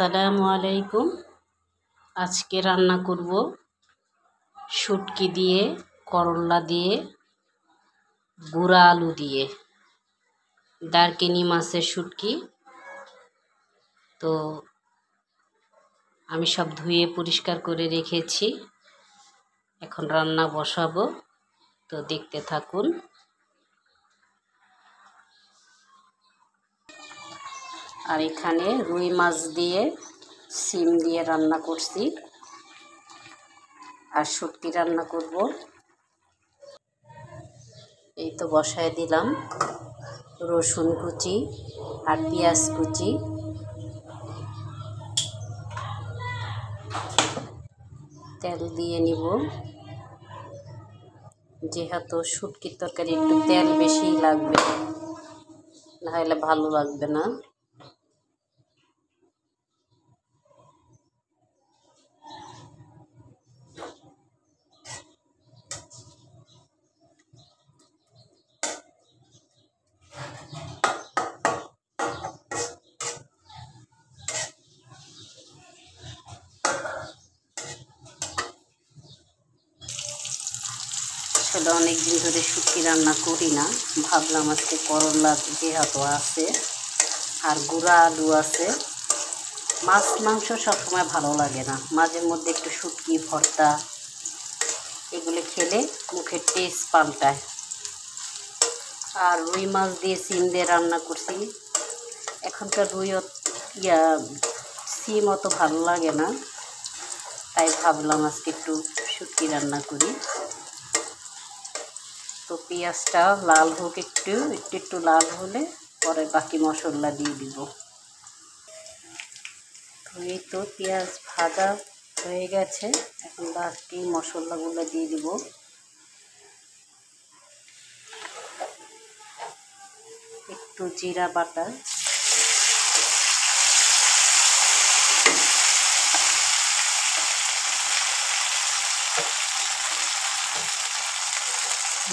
আসসালামু আলাইকুম। আজকে রান্না করব শুটকি দিয়ে, করলা দিয়ে, গুঁড়া আলু দিয়ে, দারকিনি মাছের শুটকি। তো আমি সব ধুয়ে পরিষ্কার করে রেখেছি, এখন রান্না বসাবো। তো দেখতে থাকুন। আর এখানে রুই মাছ দিয়ে, সিম দিয়ে রান্না করছি, আর শুটকি রান্না করব। এই তো বসায় দিলাম রসুন কুচি আর পেঁয়াজ কুচি। তেল দিয়ে নিব, যেহেতু শুটকির তরকারি একটু তেল বেশিই লাগবে, নাহলে ভালো লাগবে না। আসলে অনেক দিন ধরে শুটকি রান্না করি না, ভাবলাম আজকে করলা যেহেতু আছে আর গুঁড়া আলু আছে। মাছ মাংস সবসময় ভালো লাগে না, মাঝে মধ্যে একটু শুটকি ভর্তা এগুলো খেলে মুখের টেস্ট পাল্টায়। আর রুই মাছ দিয়ে সিম দিয়ে রান্না করছি। এখনকার সিম অত ভালো লাগে না, তাই ভাবলাম আজকে একটু শুটকি রান্না করি। তো পেঁয়াজটা লাল হোক, একটু একটু লাল হলে পরে বাকি মশলা দিয়ে দিব। তো এই তো পেঁয়াজ ভাজা হয়ে গেছে, এখন বাকি মশলাগুলো দিয়ে দিব। একটু জিরা বাটা,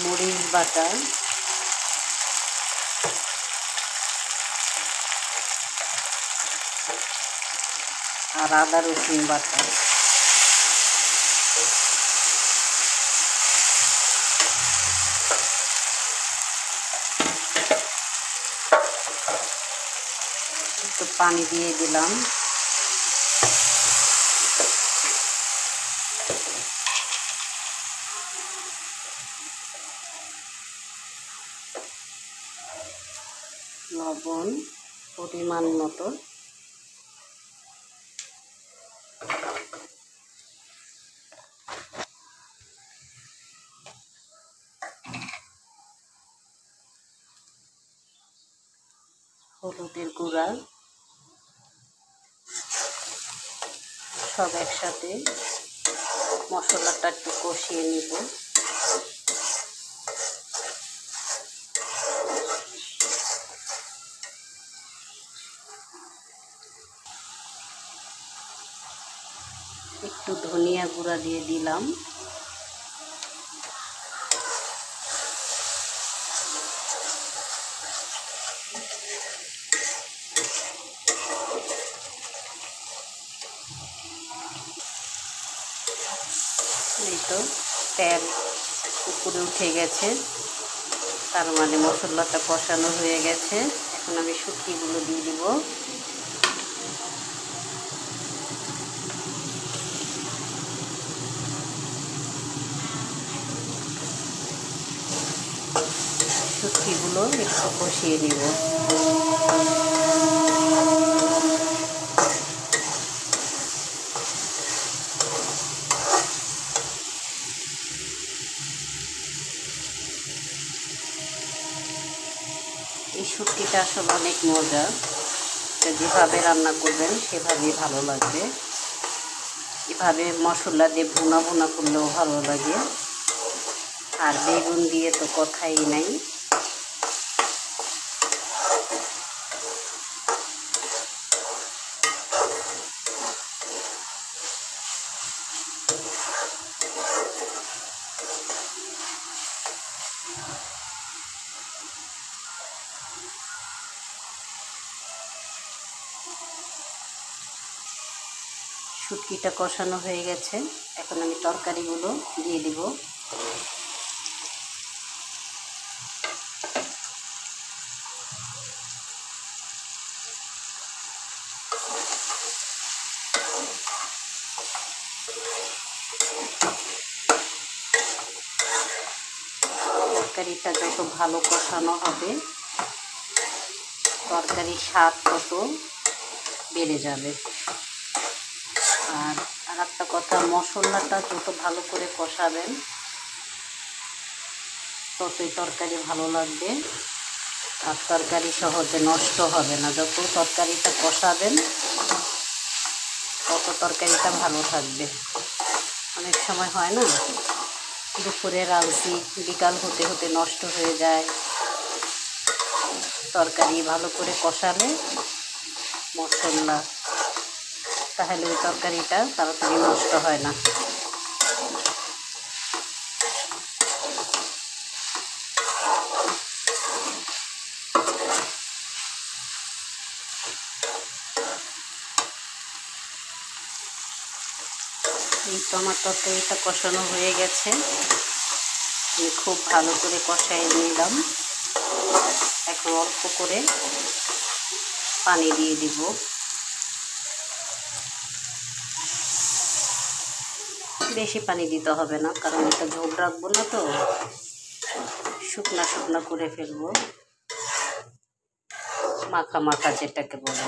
মরিচ বাটা, আর আদা রসুন বাটা। একটু পানি দিয়ে দিলাম। লবণ পরিমাণ মতো। হলুদের গুঁড়া, সব একসাথে মশলাটা একটু কষিয়ে নিব। একটু ধনিয়া গুঁড়া দিয়ে দিলাম। এই তো তেল উপরে উঠে গেছে, তার মানে মশলাটা কষানো হয়ে গেছে। এখন আমি শুটকিগুলো দিয়ে দিব। শুটকিগুলো একটু কষিয়ে নিব। এই শুটকিটা আসলে অনেক মজা, যেভাবে রান্না করবেন সেভাবেই ভালো লাগবে। এভাবে মশলা দিয়ে ভুনা ভুনা করলেও ভালো লাগে, আর বেগুন দিয়ে তো কথাই নাই। শুটকিটা কষানো হয়ে গেছে, এখন আমি তরকারিগুলো দিয়ে দিব। তরকারিটা যত ভালো কষানো হবে তরকারির স্বাদ তত বেড়ে যাবে। আর একটা কথা, মশলাটা যত ভালো করে কষাবেন ততই তরকারি ভালো লাগবে, আর তরকারি সহজে নষ্ট হবে না। যত তরকারিটা কষাবেন তত তরকারিটা ভালো থাকবে। অনেক সময় হয় না, দুপুরে রাঁধছি, বিকাল হতে হতে নষ্ট হয়ে যায়। তরকারি ভালো করে কষালে মশলা, তাহলে ওই তরকারিটা তাড়াতাড়ি নষ্ট হয় না। এই তো আমার তরকারিটা কষানো হয়ে গেছে, আমি খুব ভালো করে কষাই নিলাম। এখন অল্প করে পানি দিয়ে দিব। বেশি পানি দিতে হবে না, কারণ এটা ঝোল রাখবো না, তো শুকনা শুকনা করে ফেলবো, মাখা মাখা যেটাকে বলে।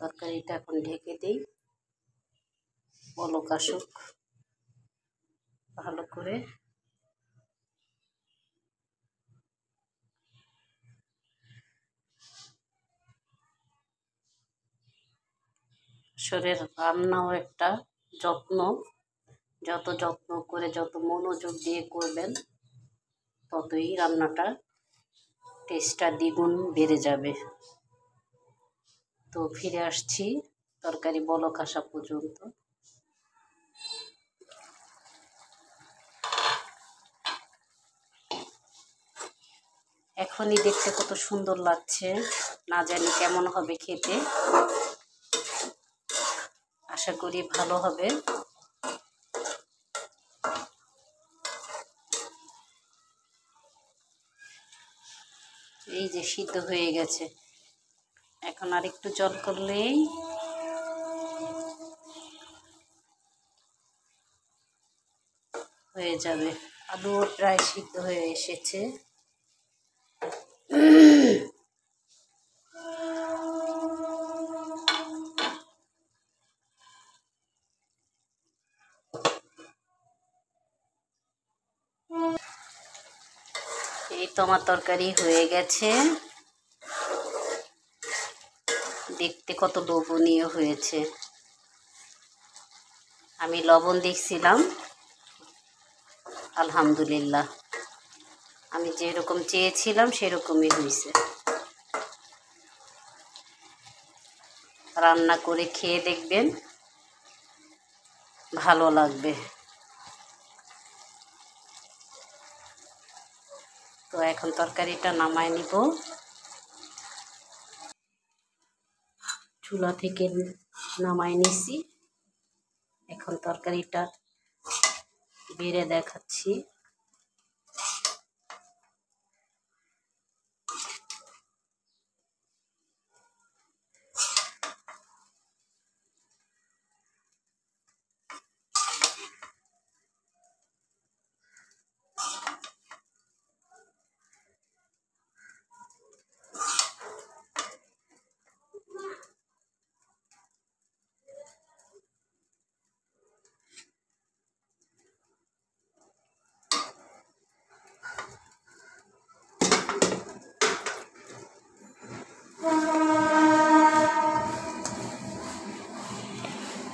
তরকারিটা এখন ঢেকে দিই, বলক আসুক ভালো করে। শরীর রান্নাও একটা যত্ন, যত যত্ন করে যত মনোযোগ দিয়ে করবেন ততই রান্নাটা টেস্টটা দ্বিগুণ বেড়ে যাবে। তো ফিরে আসছি তরকারি বলক আসা পর্যন্ত। এখনই দেখতে কত সুন্দর লাগছে, না জানি কেমন হবে খেতে, আশা করি ভালো হবে। এই যে সিদ্ধ হয়ে গেছে, এখন আর একটু জল করলেই হয়ে যাবে। আলুও প্রায় সিদ্ধ হয়ে এসেছে। এই তো আমার তরকারি হয়ে গেছে, দেখতে কত লোভনীয় হয়েছে। আমি লবণ দেখছিলাম, আলহামদুলিল্লাহ আমি যেরকম চেয়েছিলাম সেরকমই হয়েছে। রান্না করে খেয়ে দেখবেন, ভালো লাগবে। তো এখন তরকারিটা নামায় নিব, চুলা থেকে নামায় নিছি। এখন তরকারিটা বেড়ে দেখাচ্ছি।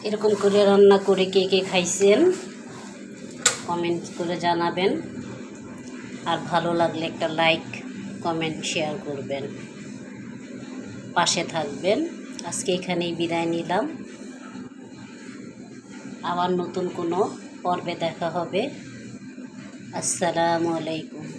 এরকম করে রান্না করে কে কে খাইছেন কমেন্ট করে জানাবেন। আর ভালো লাগলে একটা লাইক, কমেন্ট, শেয়ার করবেন, পাশে থাকবেন। আজকে এখানেই বিদায় নিলাম। আবার নতুন কোনো পর্বে দেখা হবে। আসসালামু আলাইকুম।